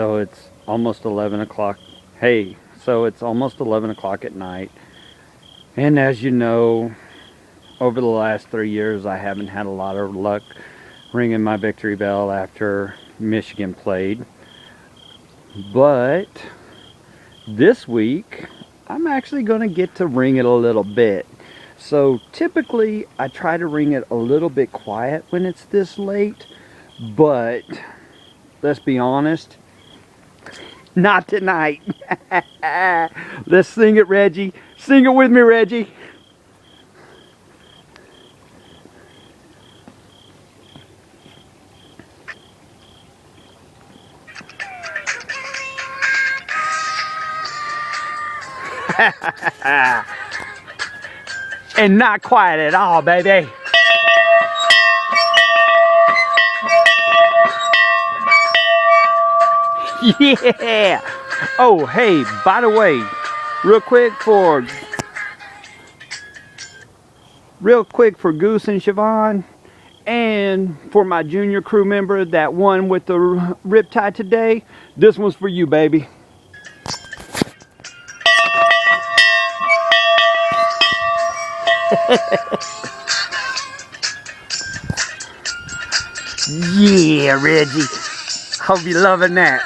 so it's almost 11 o'clock. Hey, so it's almost 11 o'clock at night. And as you know, over the last 3 years, I haven't had a lot of luck ringing my victory bell after Michigan played. But this week, I'm actually going to get to ring it a little bit. So typically, I try to ring it a little bit quiet when it's this late. But let's be honest, not tonight. Let's sing it, Reggie. Sing it with me, Reggie. And not quiet at all, baby. Yeah. Oh, hey, by the way, real quick for Goose and Siobhan, and for my junior crew member that won with the riptide today, this one's for you, baby. Yeah, Reggie. Hope you're loving that.